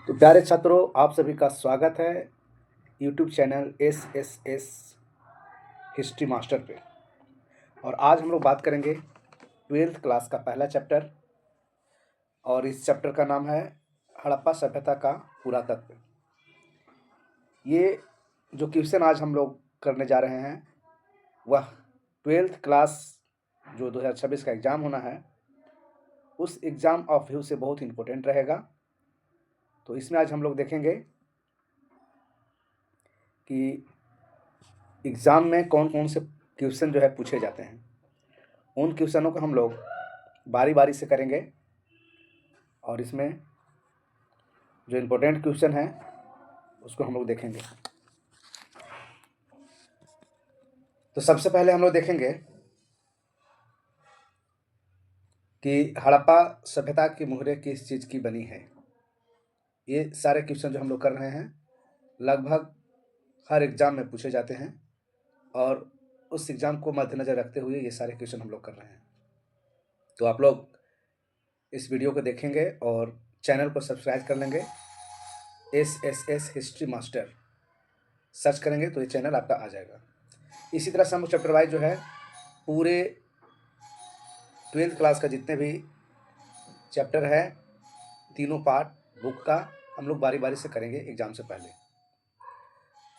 तो प्यारे छात्रों, आप सभी का स्वागत है YouTube channel S S S history master पे। और आज हम लोग बात करेंगे 12th क्लास का पहला चैप्टर, और इस चैप्टर का नाम है हड़प्पा सभ्यता का पुरातत्व। ये जो क्वेश्चन आज हम लोग करने जा रहे हैं वह 12th क्लास जो 2026 का एग्ज़ाम होना है उस एग्ज़ाम ऑफ व्यू से बहुत इम्पोर्टेंट रहेगा। तो इसमें आज हम लोग देखेंगे कि एग्ज़ाम में कौन कौन से क्वेश्चन जो है पूछे जाते हैं। उन क्वेश्चनों को हम लोग बारी बारी से करेंगे और इसमें जो इम्पोर्टेंट क्वेश्चन है उसको हम लोग देखेंगे। तो सबसे पहले हम लोग देखेंगे कि हड़प्पा सभ्यता की मुहरें किस चीज़ की बनी है। ये सारे क्वेश्चन जो हम लोग कर रहे हैं लगभग हर एग्ज़ाम में पूछे जाते हैं और उस एग्ज़ाम को मद्देनज़र रखते हुए ये सारे क्वेश्चन हम लोग कर रहे हैं। तो आप लोग इस वीडियो को देखेंगे और चैनल को सब्सक्राइब कर लेंगे। एस हिस्ट्री मास्टर सर्च करेंगे तो ये चैनल आपका आ जाएगा। इसी तरह से हम चैप्टर वाइज जो है पूरे 12th क्लास का जितने भी चैप्टर है तीनों पार्ट बुक का हम लोग बारी बारी से करेंगे एग्ज़ाम से पहले।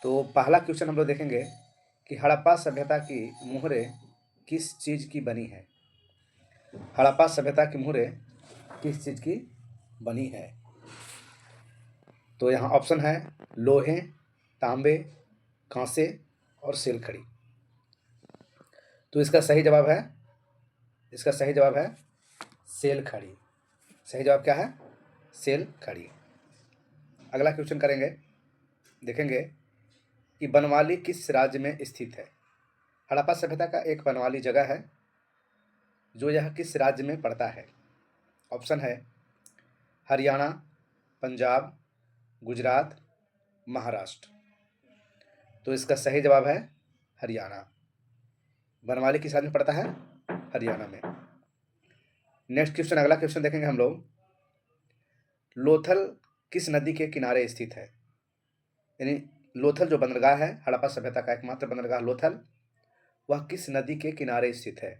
तो पहला क्वेश्चन हम लोग देखेंगे कि हड़प्पा सभ्यता की मुहरें किस चीज़ की बनी है। हड़प्पा सभ्यता की मुहरें किस चीज़ की बनी है। तो यहाँ ऑप्शन है लोहे, तांबे, कांसे और सेलखड़ी। तो इसका सही जवाब है सेलखड़ी। सही जवाब क्या है? सेलखड़ी। अगला क्वेश्चन करेंगे, देखेंगे कि बनवाली किस राज्य में स्थित है। हड़प्पा सभ्यता का एक बनवाली जगह है जो यह किस राज्य में पड़ता है। ऑप्शन है हरियाणा, पंजाब, गुजरात, महाराष्ट्र। तो इसका सही जवाब है हरियाणा। बनवाली किस राज्य में पड़ता है? हरियाणा में। नेक्स्ट क्वेश्चन, अगला क्वेश्चन देखेंगे हम लोग, लोथल किस नदी के किनारे स्थित है। यानी लोथल जो बंदरगाह है, हड़प्पा सभ्यता का एकमात्र बंदरगाह लोथल, वह किस नदी के किनारे स्थित है।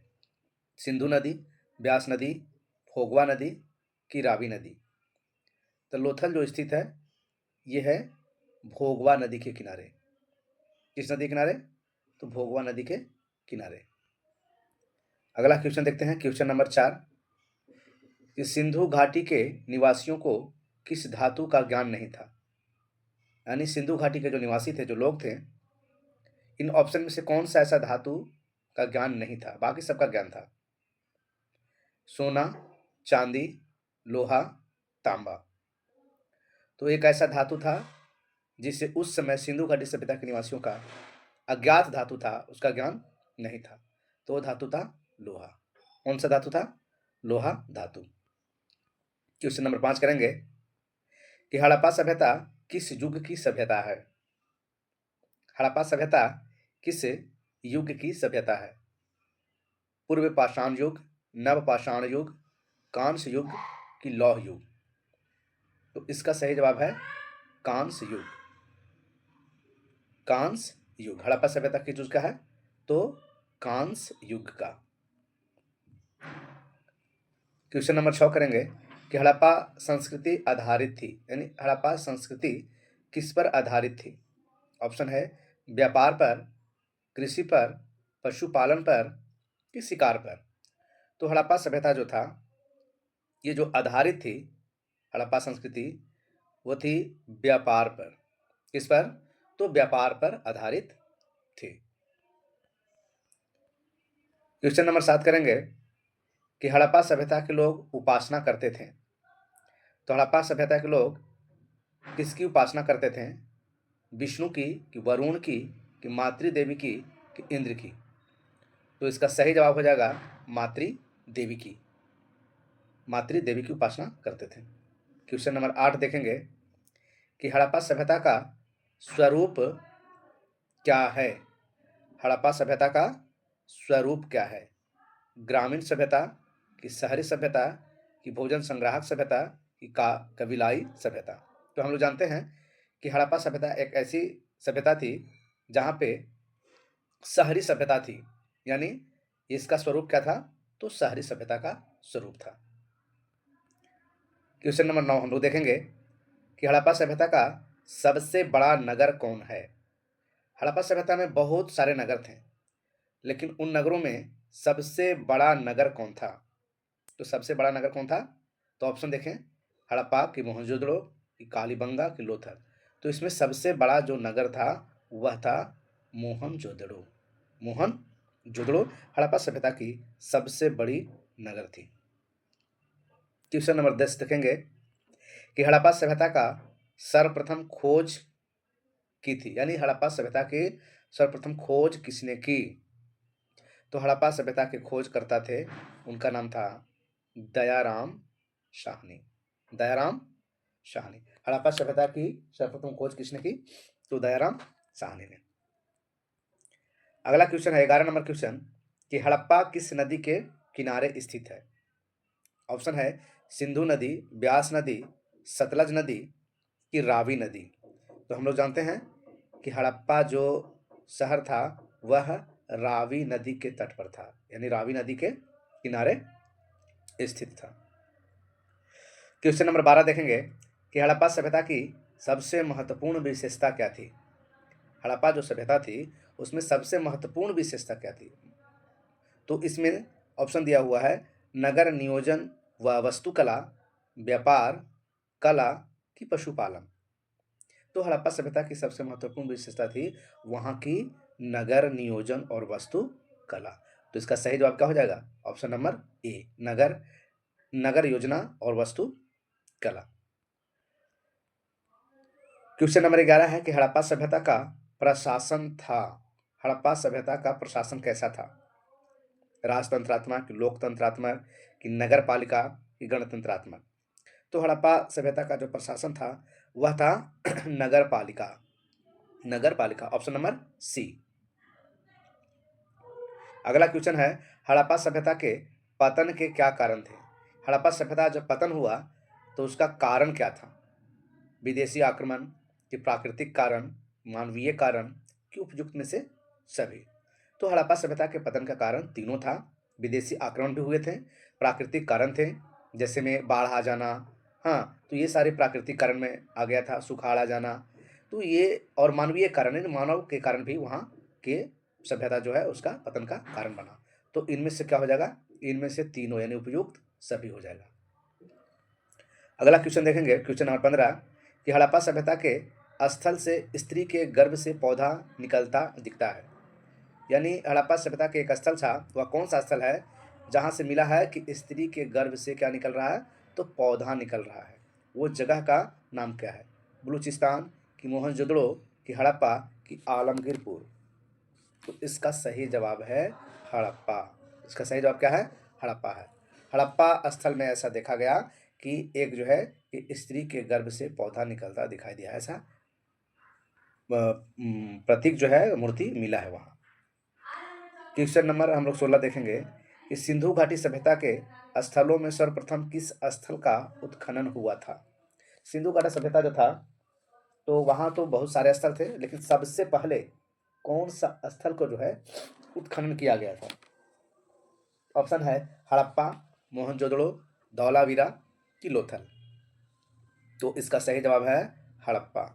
सिंधु नदी, ब्यास नदी, भोगवा नदी की रावी नदी। तो लोथल जो स्थित है ये है भोगवा नदी के किनारे। किस नदी के किनारे? तो भोगवा नदी के किनारे। अगला क्वेश्चन देखते हैं, क्वेश्चन नंबर 4, कि सिंधु घाटी के निवासियों को किस धातु का ज्ञान नहीं था। यानी सिंधु घाटी के जो निवासी थे, जो लोग थे, इन ऑप्शन में से कौन सा ऐसा धातु का ज्ञान नहीं था, बाकी सबका ज्ञान था। सोना, चांदी, लोहा, तांबा। तो एक ऐसा धातु था जिसे उस समय सिंधु घाटी सभ्यता के निवासियों का अज्ञात धातु था, उसका ज्ञान नहीं था। तो वो धातु था लोहा। कौन सा धातु था? लोहा धातु। क्वेश्चन नंबर 5 करेंगे कि हड़प्पा सभ्यता किस युग की सभ्यता है। हड़प्पा सभ्यता किस युग की सभ्यता है? पूर्व पाषाण युग, नव पाषाण युग, कांस्य युग की लौह युग। तो इसका सही जवाब है कांस्य युग। कांस्य युग हड़प्पा सभ्यता किस युग का है? तो कांस्य युग का। क्वेश्चन नंबर 6 करेंगे कि हड़प्पा संस्कृति आधारित थी, यानी हड़प्पा संस्कृति किस पर आधारित थी। ऑप्शन है व्यापार पर, कृषि पर, पशुपालन पर कि शिकार पर। तो हड़प्पा सभ्यता जो था ये जो आधारित थी हड़प्पा संस्कृति, वो थी व्यापार पर। किस पर? तो व्यापार पर आधारित थी। क्वेश्चन नंबर 7 करेंगे कि हड़प्पा सभ्यता के लोग उपासना करते थे। तो हड़प्पा सभ्यता के लोग किसकी उपासना करते थे? विष्णु की, कि वरुण की, कि मातृ देवी की, कि इंद्र की। तो इसका सही जवाब हो जाएगा मातृ देवी की। मातृ देवी की उपासना करते थे। क्वेश्चन नंबर 8 देखेंगे कि हड़प्पा सभ्यता का स्वरूप क्या है। हड़प्पा सभ्यता का स्वरूप क्या है? ग्रामीण सभ्यता, कि शहरी सभ्यता, कि भोजन संग्राहक सभ्यता, कि का कबीलाई सभ्यता। तो हम लोग जानते हैं कि हड़प्पा सभ्यता एक ऐसी सभ्यता थी जहाँ पे शहरी सभ्यता थी, यानी इसका स्वरूप क्या था, तो शहरी सभ्यता का स्वरूप था। क्वेश्चन नंबर 9 हम लोग देखेंगे कि हड़प्पा सभ्यता का सबसे बड़ा नगर कौन है। हड़प्पा सभ्यता में बहुत सारे नगर थे, लेकिन उन नगरों में सबसे बड़ा नगर कौन था। तो सबसे बड़ा नगर कौन था, तो ऑप्शन देखें, हड़प्पा की मोहनजोदड़ो की कालीबंगा की लोथल। तो इसमें सबसे बड़ा जो नगर था वह था मोहनजोदड़ो। मोहनजोदड़ो हड़प्पा सभ्यता की सबसे बड़ी नगर थी। क्वेश्चन नंबर 10 देखेंगे कि हड़प्पा सभ्यता का सर्वप्रथम खोज की थी, यानी हड़प्पा सभ्यता की सर्वप्रथम खोज किसने की। तो हड़प्पा सभ्यता के खोजकर्ता थे, उनका नाम था दयाराम साहनी। दयाराम साहनी। हड़प्पा सभ्यता की सर्वप्रथम खोज किसने की, तो दयाराम साहनी ने। अगला क्वेश्चन है 11 नंबर क्वेश्चन कि हड़प्पा किस नदी के किनारे स्थित है। ऑप्शन है सिंधु नदी, ब्यास नदी, सतलज नदी की रावी नदी। तो हम लोग जानते हैं कि हड़प्पा जो शहर था वह रावी नदी के तट पर था, यानी रावी नदी के किनारे स्थित था। क्वेश्चन नंबर 12 देखेंगे कि हड़प्पा सभ्यता की सबसे महत्वपूर्ण विशेषता क्या थी। हड़प्पा जो सभ्यता थी उसमें सबसे महत्वपूर्ण विशेषता क्या थी। तो इसमें ऑप्शन दिया हुआ है नगर नियोजन व वस्तुकला, व्यापार, कला की पशुपालन। तो हड़प्पा सभ्यता की सबसे महत्वपूर्ण विशेषता थी वहां की नगर नियोजन और वस्तु कला। तो इसका सही जवाब क्या हो जाएगा, ऑप्शन नंबर ए, नगर नगर योजना और वस्तु कला। क्वेश्चन नंबर 11 है कि हड़प्पा सभ्यता का प्रशासन था। हड़प्पा सभ्यता का प्रशासन कैसा था, राजतंत्रात्मक, लोकतंत्रात्मक कि नगर पालिका की गणतंत्रात्मक। तो हड़प्पा सभ्यता का जो प्रशासन था वह था नगर पालिका। नगर पालिका, ऑप्शन नंबर सी। अगला क्वेश्चन है हड़प्पा सभ्यता के पतन के क्या कारण थे। हड़प्पा सभ्यता जब पतन हुआ तो उसका कारण क्या था, विदेशी आक्रमण कि प्राकृतिक कारण, मानवीय कारण कि उपयुक्त में से सभी। तो हड़प्पा सभ्यता के पतन का कारण तीनों था, विदेशी आक्रमण भी हुए थे, प्राकृतिक कारण थे जैसे में बाढ़ आ जाना, हाँ तो ये सारे प्राकृतिक कारण में आ गया था, सुखाड़ आ जाना। तो ये और मानवीय कारण यानी मानव के कारण भी वहाँ के सभ्यता जो है उसका पतन का कारण बना। तो इनमें से क्या हो जाएगा, इनमें से तीनों यानी उपयुक्त सभी हो जाएगा। अगला क्वेश्चन देखेंगे, क्वेश्चन नंबर 15 कि हड़प्पा सभ्यता के स्थल से स्त्री के गर्भ से पौधा निकलता दिखता है। यानी हड़प्पा सभ्यता के एक स्थल था, वह कौन सा स्थल है जहाँ से मिला है कि स्त्री के गर्भ से क्या निकल रहा है, तो पौधा निकल रहा है। वो जगह का नाम क्या है, बलूचिस्तान की मोहनजोदड़ो की हड़प्पा की आलमगीरपुर। तो इसका सही जवाब है हड़प्पा। इसका सही जवाब क्या है, हड़प्पा है। हड़प्पा स्थल में ऐसा देखा गया कि एक जो है कि स्त्री के गर्भ से पौधा निकलता दिखाई दिया, ऐसा प्रतीक जो है मूर्ति मिला है वहाँ। क्वेश्चन नंबर हम लोग 16 देखेंगे कि सिंधु घाटी सभ्यता के स्थलों में सर्वप्रथम किस स्थल का उत्खनन हुआ था। सिंधु घाटी सभ्यता जो था तो वहाँ तो बहुत सारे स्थल थे, लेकिन सबसे पहले कौन सा स्थल को जो है उत्खनन किया गया था। ऑप्शन है हड़प्पा, मोहनजोदड़ो, धौलावीरा कि लोथल। तो इसका सही जवाब है हड़प्पा।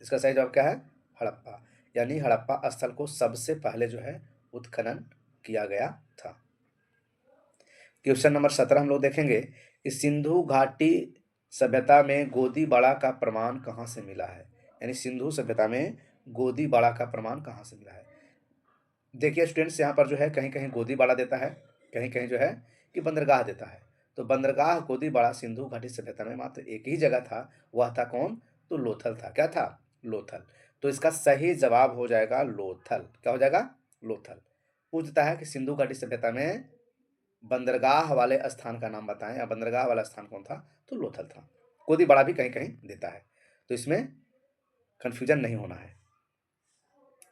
इसका सही जवाब क्या है, हड़प्पा। यानी हड़प्पा स्थल को सबसे पहले जो है उत्खनन किया गया था। क्वेश्चन नंबर 17 हम लोग देखेंगे कि सिंधु घाटी सभ्यता में गोदीबाड़ा का प्रमाण कहाँ से मिला है। यानी सिंधु सभ्यता में गोदीबाड़ा का प्रमाण कहाँ से मिला है। देखिए स्टूडेंट्स, यहाँ पर जो है कहीं कहीं गोदीबाड़ा देता है, कहीं कहीं जो है कि बंदरगाह देता है। तो बंदरगाह गोदीबाड़ा सिंधु घाटी सभ्यता में मात्र एक ही जगह था, वह था कौन, तो लोथल था। क्या था, लोथल। तो इसका सही जवाब हो जाएगा लोथल। क्या हो जाएगा, लोथल। पूछता है कि सिंधु घाटी सभ्यता में बंदरगाह वाले स्थान का नाम बताएं, या बंदरगाह वाला स्थान कौन था, तो लोथल था। गोदीबाड़ा भी कहीं कहीं देता है, तो इसमें कंफ्यूजन नहीं होना है।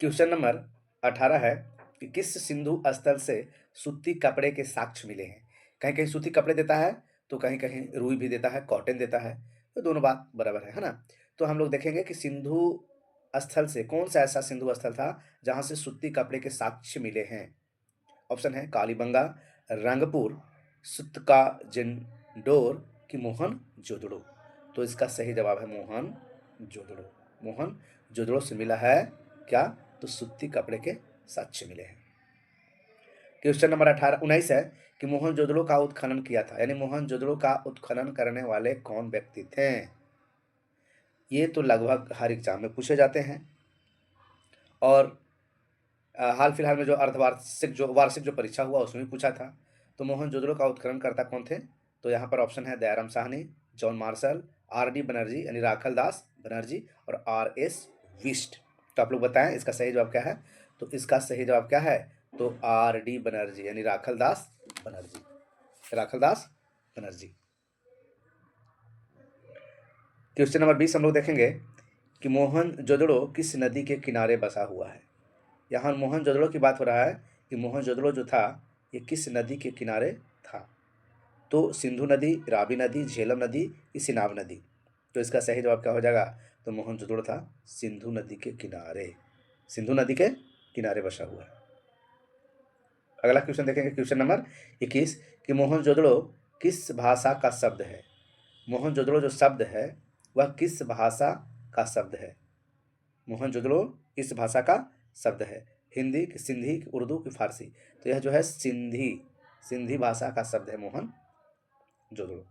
क्वेश्चन नंबर 18 है कि किस सिंधु स्थल से सूती कपड़े के साक्ष्य मिले हैं। कहीं कहीं सूती कपड़े देता है, तो कहीं कहीं रुई भी देता है, कॉटन देता है। तो दोनों बात बराबर है ना। तो हम लोग देखेंगे कि सिंधु स्थल से कौन सा ऐसा सिंधु स्थल था जहां से सूती कपड़े के साक्ष्य मिले हैं। ऑप्शन है कालीबंगा, रंगपुर, सुतका जिंडोर की मोहन जोदड़ो। तो इसका सही जवाब है मोहन जोदड़ो। मोहन जोदड़ो से मिला है क्या, तो सूती कपड़े के साक्ष्य मिले हैं। क्वेश्चन नंबर 19 है कि मोहनजोदड़ो का उत्खनन किया था, यानी मोहनजोदड़ो का उत्खनन करने वाले कौन व्यक्ति थे। ये तो लगभग हर एग्जाम में पूछे जाते हैं और हाल फिलहाल में जो वार्षिक जो परीक्षा हुआ उसमें भी पूछा था। तो मोहनजोदड़ो का उत्खननकर्ता कौन थे, तो यहाँ पर ऑप्शन है Dayaram Sahni, John Marshall, RD. Banerjee यानी राखल दास बनर्जी और आर.एस. विस्ट। तो आप लोग बताएं इसका सही जवाब क्या है। तो इसका सही जवाब क्या है, तो आर.डी. बनर्जी यानी राखल दास बनर्जी, राखल दास बनर्जी। क्वेश्चन नंबर 20 हम लोग देखेंगे कि मोहनजोदड़ो किस नदी के किनारे बसा हुआ है। यहाँ मोहनजोदड़ो की बात हो रहा है कि मोहनजोदड़ो जो था ये किस नदी के किनारे था। तो सिंधु नदी, रावी नदी, झेलम नदी, कि सिनाब नदी। तो इसका सही जवाब क्या हो जाएगा, तो मोहनजोदड़ो था सिंधु नदी के किनारे, सिंधु नदी के किनारे बसा हुआ है। अगला क्वेश्चन देखेंगे, क्वेश्चन नंबर 21 कि मोहनजोदड़ो किस भाषा का शब्द है। मोहनजोदड़ो जो शब्द है वह किस भाषा का शब्द है। मोहनजोदड़ो किस भाषा का शब्द है, हिंदी की, सिंधी की, उर्दू की, फारसी। तो यह जो है सिंधी भाषा का शब्द है मोहनजोदड़ो।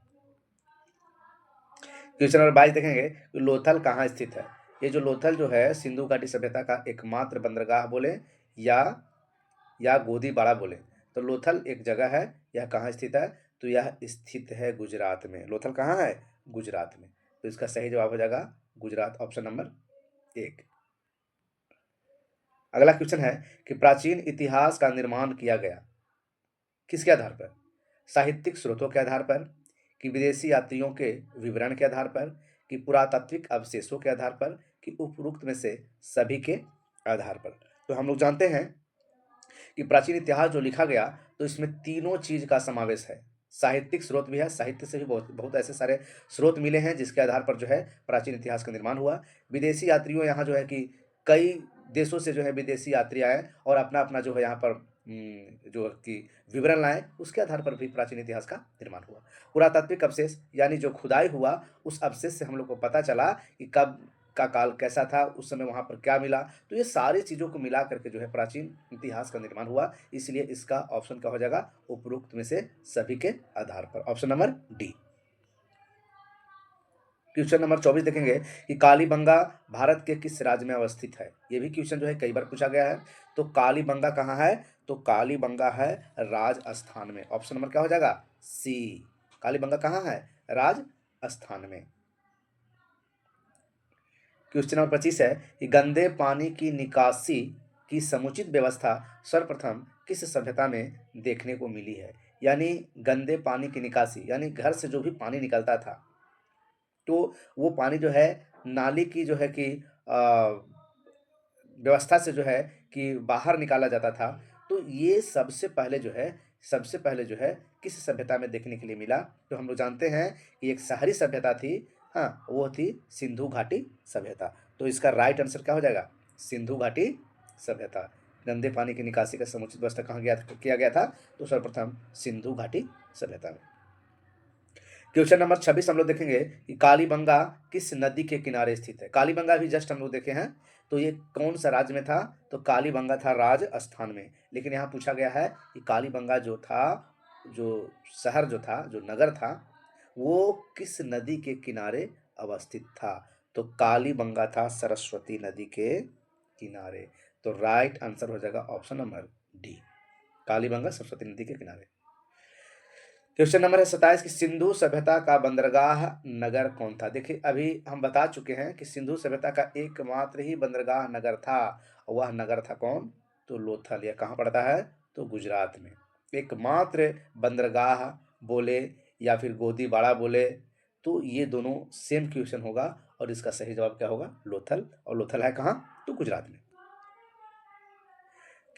क्वेश्चन नंबर 22 देखेंगे कि लोथल कहाँ स्थित है। ये जो लोथल जो है सिंधु घाटी सभ्यता का एकमात्र बंदरगाह बोले या गोदी बाड़ा बोले। तो लोथल एक जगह है, यह कहाँ स्थित है, तो यह स्थित है गुजरात में। लोथल कहाँ है, गुजरात में। तो इसका सही जवाब हो जाएगा गुजरात, ऑप्शन नंबर 1। अगला क्वेश्चन है कि प्राचीन इतिहास का निर्माण किया गया किसके आधार पर, साहित्यिक स्रोतों के आधार पर, कि विदेशी यात्रियों के विवरण के आधार पर, कि पुरातात्विक अवशेषों के आधार पर, कि उपरोक्त में से सभी के आधार पर। तो हम लोग जानते हैं कि प्राचीन इतिहास जो लिखा गया तो इसमें तीनों चीज का समावेश है। साहित्यिक स्रोत भी है, साहित्य से भी बहुत बहुत ऐसे सारे स्रोत मिले हैं जिसके आधार पर जो है प्राचीन इतिहास का निर्माण हुआ। विदेशी यात्रियों यहाँ जो है कि कई देशों से जो है विदेशी यात्री आए और अपना अपना जो है यहाँ पर जो कि विवरण लाए, उसके आधार पर भी प्राचीन इतिहास का निर्माण हुआ। पुरातात्विक अवशेष यानी जो खुदाई हुआ उस अवशेष से हम लोग को पता चला कि कब का काल कैसा था, उस समय वहाँ पर क्या मिला। तो ये सारी चीज़ों को मिला करके जो है प्राचीन इतिहास का निर्माण हुआ। इसलिए इसका ऑप्शन क्या हो जाएगा, उपरोक्त में से सभी के आधार पर, option number D. Question number 24 देखेंगे कि कालीबंगा भारत के किस राज्य में अवस्थित है। ये भी क्वेश्चन जो है कई बार पूछा गया है। तो कालीबंगा कहाँ है, तो कालीबंगा है राजस्थान में। ऑप्शन नंबर क्या हो जाएगा, सी। कालीबंगा कहाँ है, राजस्थान में। क्वेश्चन नंबर 25 है कि गंदे पानी की निकासी की समुचित व्यवस्था सर्वप्रथम किस सभ्यता में देखने को मिली है। यानी गंदे पानी की निकासी यानी घर से जो भी पानी निकलता था तो वो पानी जो है नाली की जो है कि व्यवस्था से जो है कि बाहर निकाला जाता था। तो ये सबसे पहले जो है किस सभ्यता में देखने के लिए मिला। तो हम लोग जानते हैं कि एक शहरी सभ्यता थी, हाँ, वो थी सिंधु घाटी सभ्यता। तो इसका राइट आंसर क्या हो जाएगा, सिंधु घाटी सभ्यता। गंदे पानी की निकासी का समुचित व्यवस्था कहाँ किया गया था, तो सर्वप्रथम सिंधु घाटी सभ्यता में। क्वेश्चन नंबर 26 हम लोग देखेंगे कि कालीबंगा किस नदी के किनारे स्थित है। कालीबंगा भी जस्ट हम लोग देखे हैं। तो ये कौन सा राज्य में था, तो कालीबंगा था राजस्थान में। लेकिन यहाँ पूछा गया है कि कालीबंगा जो था, जो शहर जो था, जो नगर था, वो किस नदी के किनारे अवस्थित था। तो कालीबंगा था सरस्वती नदी के किनारे। तो राइट आंसर हो जाएगा option number D, Kalibanga Saraswati नदी के किनारे। क्वेश्चन नंबर है 27 कि सिंधु सभ्यता का बंदरगाह नगर कौन था। देखिए अभी हम बता चुके हैं कि सिंधु सभ्यता का एकमात्र ही बंदरगाह नगर था, वह नगर था कौन, तो लोथल। यह कहाँ पड़ता है, तो गुजरात में। एकमात्र बंदरगाह बोले या फिर गोदी बाड़ा बोले तो ये दोनों सेम क्वेश्चन होगा और इसका सही जवाब क्या होगा, लोथल। और लोथल है कहाँ, तो गुजरात में।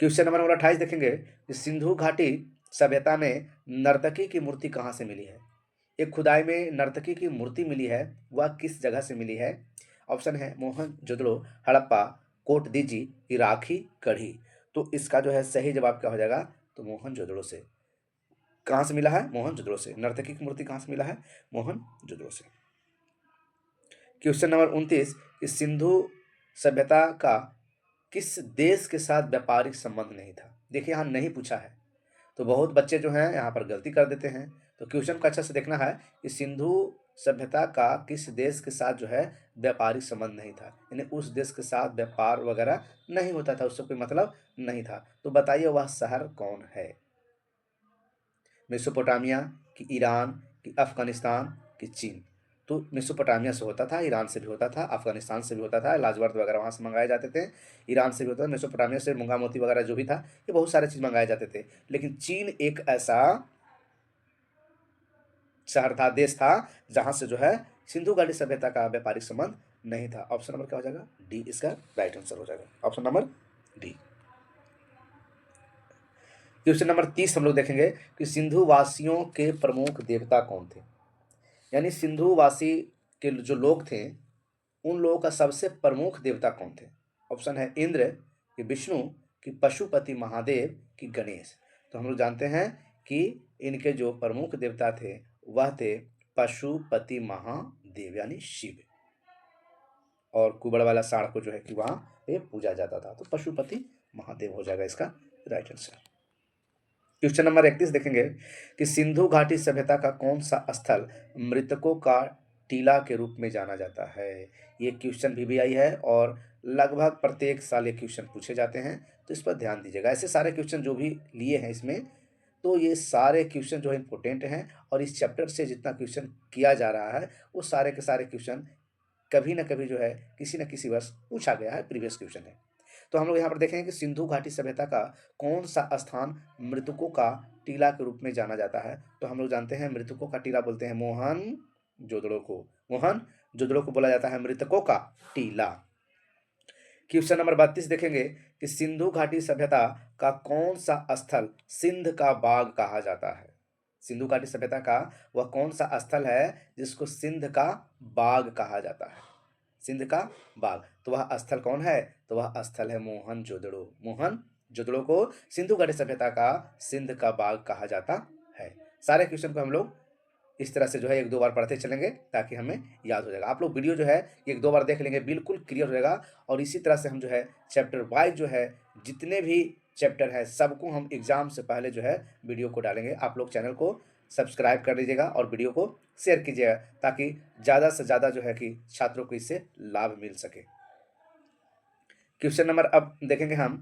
क्वेश्चन नंबर 28 देखेंगे कि सिंधु घाटी सभ्यता में नर्तकी की मूर्ति कहाँ से मिली है। एक खुदाई में नर्तकी की मूर्ति मिली है, वह किस जगह से मिली है? ऑप्शन है मोहनजोदड़ो, हड़प्पा, कोटदीजी, इराकी, गढ़ी। तो इसका जो है सही जवाब क्या हो जाएगा? तो मोहनजोदड़ो से। कहाँ से मिला है? मोहनजोदड़ो से। नर्तकी की मूर्ति कहाँ से मिला है? मोहनजोदड़ो से। क्वेश्चन नंबर 29, कि सिंधु सभ्यता का किस देश के साथ व्यापारिक संबंध नहीं था? देखिए यहाँ नहीं पूछा है, तो बहुत बच्चे जो हैं यहाँ पर गलती कर देते हैं। तो क्वेश्चन को अच्छा से देखना है कि सिंधु सभ्यता का किस देश के साथ जो है व्यापारिक संबंध नहीं था, यानी उस देश के साथ व्यापार वगैरह नहीं होता था, उससे कोई मतलब नहीं था। तो बताइए वह शहर कौन है? मेसोपोटामिया, कि ईरान, कि अफगानिस्तान, कि चीन? तो मेसोपोटामिया से होता था, ईरान से भी होता था, अफगानिस्तान से भी होता था, लाजवर्द वगैरह वहाँ से मंगाए जाते थे, ईरान से भी होता था, मेसोपोटामिया से मूंगा मोती वगैरह जो भी था, ये बहुत सारे चीज़ मंगाए जाते थे। लेकिन चीन एक ऐसा शहर था, देश था, जहाँ से जो है सिंधु घाटी सभ्यता का व्यापारिक संबंध नहीं था। ऑप्शन नंबर क्या हो जाएगा? डी इसका राइट आंसर हो जाएगा, option number D. Question number 30 हम लोग देखेंगे कि सिंधु वासियों के प्रमुख देवता कौन थे? यानी सिंधु वासी के जो लोग थे, उन लोगों का सबसे प्रमुख देवता कौन थे? ऑप्शन है इंद्र, कि विष्णु, कि पशुपति महादेव, कि गणेश। तो हम लोग जानते हैं कि इनके जो प्रमुख देवता थे वह थे पशुपति महादेव यानी शिव, और कुबड़ वाला साढ़ को जो है कि वहाँ पे पूजा जाता था। तो पशुपति महादेव हो जाएगा इसका राइट आंसर। क्वेश्चन नंबर 31 देखेंगे कि सिंधु घाटी सभ्यता का कौन सा स्थल मृतकों का टीला के रूप में जाना जाता है? ये क्वेश्चन भी आई है और लगभग प्रत्येक साल ये क्वेश्चन पूछे जाते हैं, तो इस पर ध्यान दीजिएगा। ऐसे सारे क्वेश्चन जो भी लिए हैं इसमें, तो ये सारे क्वेश्चन जो है इंपॉर्टेंट हैं, और इस चैप्टर से जितना क्वेश्चन किया जा रहा है वो सारे के सारे क्वेश्चन कभी ना कभी जो है किसी न किसी वर्ष पूछा गया है, प्रीवियस क्वेश्चन है। तो हम लोग यहाँ पर देखेंगे कि सिंधु घाटी सभ्यता का कौन सा स्थान मृतकों का टीला के रूप में जाना जाता है? तो हम लोग जानते हैं मृतकों का टीला बोलते हैं मोहनजोदड़ो को। मोहनजोदड़ो को बोला जाता है मृतकों का टीला। क्वेश्चन नंबर 32 देखेंगे कि सिंधु घाटी सभ्यता का कौन सा स्थल सिंध का बाग कहा जाता है? सिंधु घाटी सभ्यता का वह कौन सा स्थल है जिसको सिंध का बाग कहा जाता है? सिंध का बाग, तो वह स्थल कौन है? तो वह स्थल है मोहनजोदड़ो। मोहनजोदड़ो को सिंधु घाटी सभ्यता का सिंध का बाग कहा जाता है। सारे क्वेश्चन को हम लोग इस तरह से जो है एक दो बार पढ़ते चलेंगे ताकि हमें याद हो जाएगा। आप लोग वीडियो जो है एक दो बार देख लेंगे, बिल्कुल क्लियर हो जाएगा। और इसी तरह से हम जो है चैप्टर वाइज जो है जितने भी चैप्टर है सबको हम एग्जाम से पहले जो है वीडियो को डालेंगे। आप लोग चैनल को सब्सक्राइब कर लीजिएगा और वीडियो को शेयर कीजिएगा ताकि ज़्यादा से ज़्यादा जो है कि छात्रों को इससे लाभ मिल सके। क्वेश्चन नंबर अब देखेंगे हम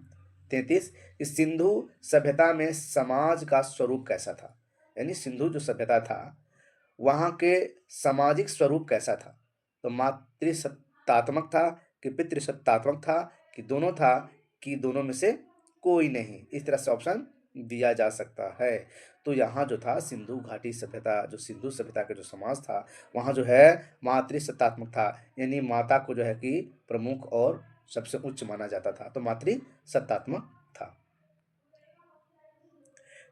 33, इस सिंधु सभ्यता में समाज का स्वरूप कैसा था? यानी सिंधु जो सभ्यता था वहाँ के सामाजिक स्वरूप कैसा था? तो मातृसत्तात्मक था, कि पितृसत्तात्मक था, कि दोनों था, कि दोनों में से कोई नहीं? इस तरह से ऑप्शन दिया जा सकता है। तो यहाँ जो था सिंधु घाटी सभ्यता, जो सिंधु सभ्यता का जो समाज था वहाँ जो है मातृसत्तात्मक था, यानी माता को जो है कि प्रमुख और सबसे उच्च माना जाता था, तो मातृसत्तात्मक था।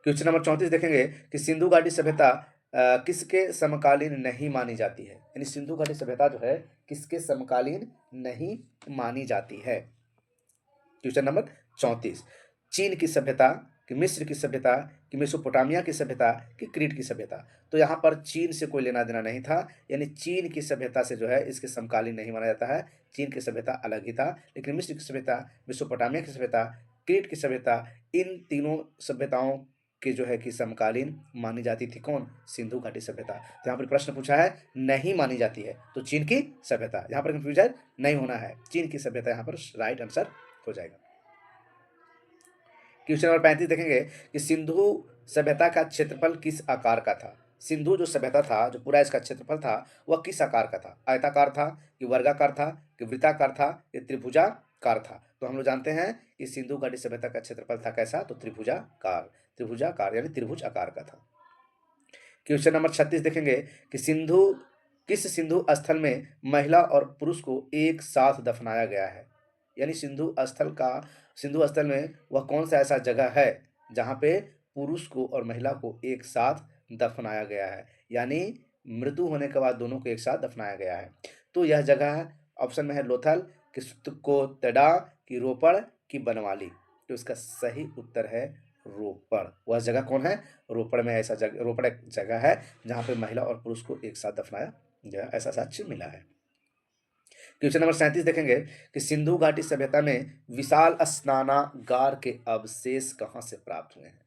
क्वेश्चन नंबर 34 देखेंगे कि सिंधु घाटी सभ्यता किसके समकालीन नहीं मानी जाती है? यानी सिंधु घाटी सभ्यता जो है किसके समकालीन नहीं मानी जाती है? क्वेश्चन नंबर 34, चीन की सभ्यता, कि मिस्र की सभ्यता, कि मेसोपोटामिया की सभ्यता, कि क्रीट की सभ्यता? तो यहाँ पर चीन से कोई लेना देना नहीं था, यानी चीन की सभ्यता से जो है इसके समकालीन नहीं माना जाता है। चीन की सभ्यता अलग ही था, लेकिन मिस्र की सभ्यता, मेसोपोटामिया की सभ्यता, क्रीट की सभ्यता, इन तीनों सभ्यताओं के जो है कि समकालीन मानी जाती थी। कौन? सिंधु घाटी सभ्यता। तो यहाँ पर प्रश्न पूछा है नहीं मानी जाती है, तो चीन की सभ्यता, यहाँ पर कंफ्यूजन नहीं होना है, चीन की सभ्यता यहाँ पर राइट आंसर हो जाएगा। क्वेश्चन नंबर 35 देखेंगे कि सिंधु सभ्यता का क्षेत्रफल किस आकार का था? सिंधु जो सभ्यता था, जो पूरा इसका क्षेत्रफल था वह किस आकार का था? आयताकार था, कि वर्गाकार था, कि वृत्ताकार था, कि त्रिभुजाकार था? तो हम लोग जानते हैं कि सिंधु घाटी सभ्यता का क्षेत्रफल था कैसा? तो त्रिभुजाकार यानी त्रिभुज आकार का था। क्वेश्चन नंबर 36 देखेंगे कि किस सिंधु स्थल में महिला और पुरुष को एक साथ दफनाया गया है? यानी सिंधु स्थल में वह कौन सा ऐसा जगह है जहाँ पे पुरुष को और महिला को एक साथ दफनाया गया है? यानी मृत्यु होने के बाद दोनों को एक साथ दफनाया गया है। तो यह जगह ऑप्शन में है लोथल कि कोतड़ा की रोपड़ की बनवाली। तो इसका सही उत्तर है रोपड़। वह जगह कौन है? रोपड़ में ऐसा जगह, रोपड़ एक जगह है जहां पे महिला और पुरुष को एक साथ दफनाया गया, ऐसा साक्ष्य मिला है। क्वेश्चन नंबर 37 देखेंगे कि सिंधु घाटी सभ्यता में विशाल स्नानागार के अवशेष कहां से प्राप्त हुए हैं?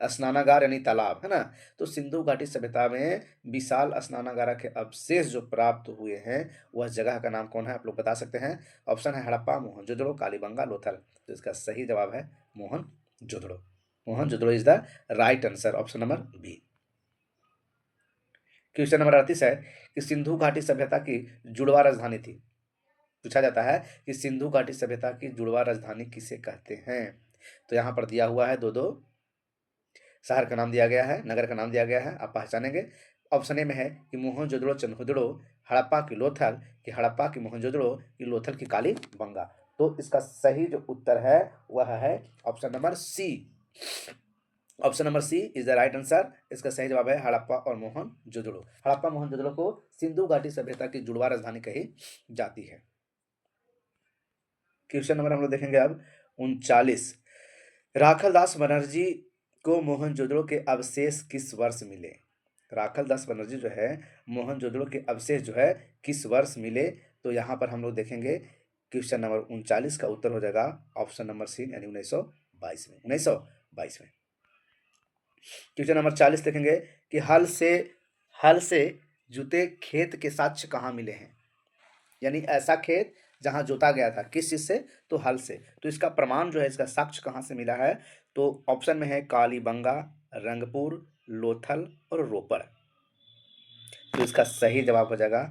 स्नानागार यानी तालाब, है ना। तो सिंधु घाटी सभ्यता में विशाल स्नानागार के अवशेष जो प्राप्त हुए हैं वह जगह का नाम कौन है? आप लोग बता सकते हैं। ऑप्शन है हड़प्पा, मोहनजोदड़ो, कालीबंगा, लोथल। तो इसका सही जवाब है Mohenjodaro. Mohenjodaro is the right answer, option number B. Question number 38 है कि सिंधु घाटी सभ्यता की जुड़वा राजधानी थी। पूछा जाता है कि सिंधु घाटी सभ्यता की जुड़वा राजधानी किसे कहते हैं? तो यहाँ पर दिया हुआ है दो दो शहर का नाम दिया गया है, नगर का नाम दिया गया है, आप पहचानेंगे। ऑप्शन ए में है कि मोहनजोदड़ो चंदहुदड़ो, हड़प्पा की लोथल, कि हड़प्पा की मोहनजोदड़ो, की लोथल की कालीबंगा। तो इसका सही जो उत्तर है वह है option number C. Option number C is the right answer. इसका सही जवाब है हड़प्पा और मोहनजोदड़ो। हड़प्पा मोहनजोदड़ो को सिंधु घाटी सभ्यता की जुड़वा राजधानी कही जाती है। क्वेश्चन नंबर हम लोग देखेंगे अब 39। राखलदास बनर्जी को मोहनजोदड़ो के अवशेष किस वर्ष मिले? राखलदास बनर्जी जो है मोहनजोदड़ो के अवशेष जो है किस वर्ष मिले? तो यहाँ पर हम लोग देखेंगे क्वेश्चन नंबर 39 का उत्तर हो जाएगा ऑप्शन नंबर सी यानी 1922 में। 1922 में। क्वेश्चन नंबर 40 देखेंगे कि हल से जुते खेत के साक्ष्य कहाँ मिले हैं? यानी ऐसा खेत जहां जोता गया था, किस चीज से? तो हल से। तो इसका प्रमाण जो है, इसका साक्ष्य कहां से मिला है? तो ऑप्शन में है कालीबंगा, रंगपुर, लोथल और रोपड़। तो इसका सही जवाब हो जाएगा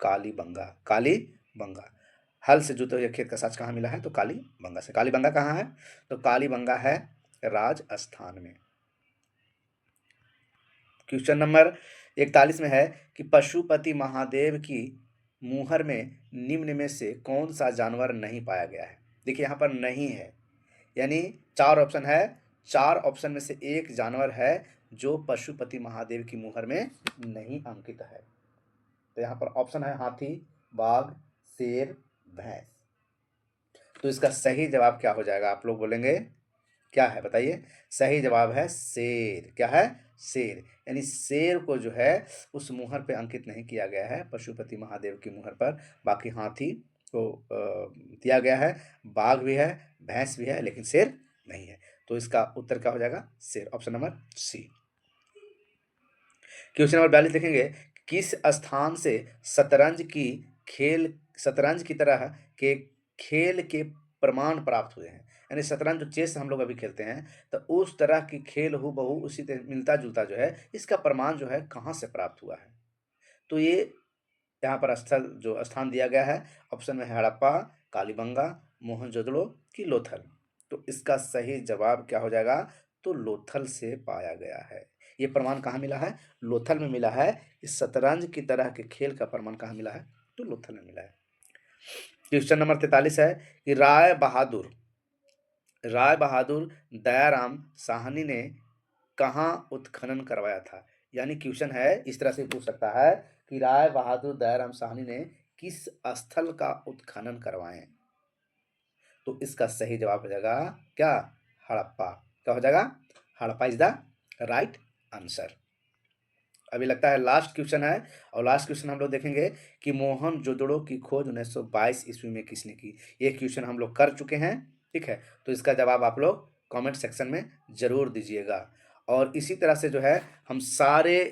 कालीबंगा। कालीबंगा। हल से जुते हुए खेत का साक्ष्य कहाँ मिला है? तो कालीबंगा से। कालीबंगा कहाँ है? तो कालीबंगा है राजस्थान में। क्वेश्चन नंबर 41 में है कि पशुपति महादेव की मुहर में निम्न में से कौन सा जानवर नहीं पाया गया है? देखिए यहाँ पर नहीं है, यानी 4 ऑप्शन है, 4 ऑप्शन में से एक जानवर है जो पशुपति महादेव की मुहर में नहीं अंकित है। तो यहाँ पर ऑप्शन है हाथी, बाघ, शेर, भैंस। तो इसका सही जवाब क्या हो जाएगा? आप लोग बोलेंगे क्या है, बताइए। सही जवाब है शेर। क्या है? शेर। यानी शेर को जो है उस मुहर पे अंकित नहीं किया गया है पशुपति महादेव की मुहर पर। बाकी हाथी को दिया गया है, बाघ भी है, भैंस भी है, लेकिन शेर नहीं है। तो इसका उत्तर क्या हो जाएगा? शेर, option number C. Question number 42 देखेंगे, किस स्थान से शतरंज की तरह के खेल के प्रमाण प्राप्त हुए हैं? यानी शतरंज जो चेस हम लोग अभी खेलते हैं, तो उस तरह की खेल हूबहू उसी तरह मिलता जुलता जो है, इसका प्रमाण जो है कहाँ से प्राप्त हुआ है? तो ये यहाँ पर जो स्थान दिया गया है, ऑप्शन में है हड़प्पा, कालीबंगा, मोहनजोदड़ो की लोथल। तो इसका सही जवाब क्या हो जाएगा? तो लोथल से पाया गया है। ये प्रमाण कहाँ मिला है? लोथल में मिला है। इस शतरंज की तरह के खेल का प्रमाण कहाँ मिला है? तो लोथल में मिला है। क्वेश्चन नंबर 43 है कि राय बहादुर दयाराम साहनी ने कहाँ उत्खनन करवाया था? यानी क्वेश्चन है इस तरह से पूछ सकता है कि राय बहादुर दयाराम साहनी ने किस स्थल का उत्खनन करवाए? तो इसका सही जवाब हो जाएगा क्या? हड़प्पा। क्या हो जाएगा? Harappa is the right answer. अभी लगता है लास्ट क्वेश्चन है, और लास्ट क्वेश्चन हम लोग देखेंगे कि मोहनजोदड़ो की खोज 1922 ईस्वी में किसने की? ये क्वेश्चन हम लोग कर चुके हैं, ठीक है। तो इसका जवाब आप लोग कमेंट सेक्शन में जरूर दीजिएगा। और इसी तरह से जो है हम सारे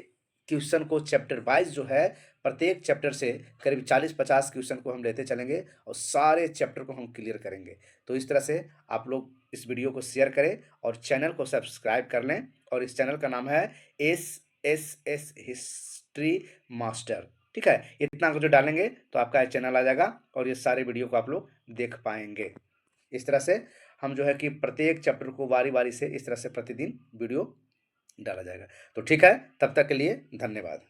क्वेश्चन को चैप्टर वाइज जो है प्रत्येक चैप्टर से करीब 40-50 क्वेश्चन को हम लेते चलेंगे और सारे चैप्टर को हम क्लियर करेंगे। तो इस तरह से आप लोग इस वीडियो को शेयर करें और चैनल को सब्सक्राइब कर लें। और इस चैनल का नाम है एस हिस्ट्री मास्टर, ठीक है। इतना जो डालेंगे तो आपका चैनल आ जाएगा और ये सारे वीडियो को आप लोग देख पाएंगे। इस तरह से हम जो है कि प्रत्येक चैप्टर को बारी बारी से इस तरह से प्रतिदिन वीडियो डाला जाएगा। तो ठीक है, तब तक के लिए धन्यवाद।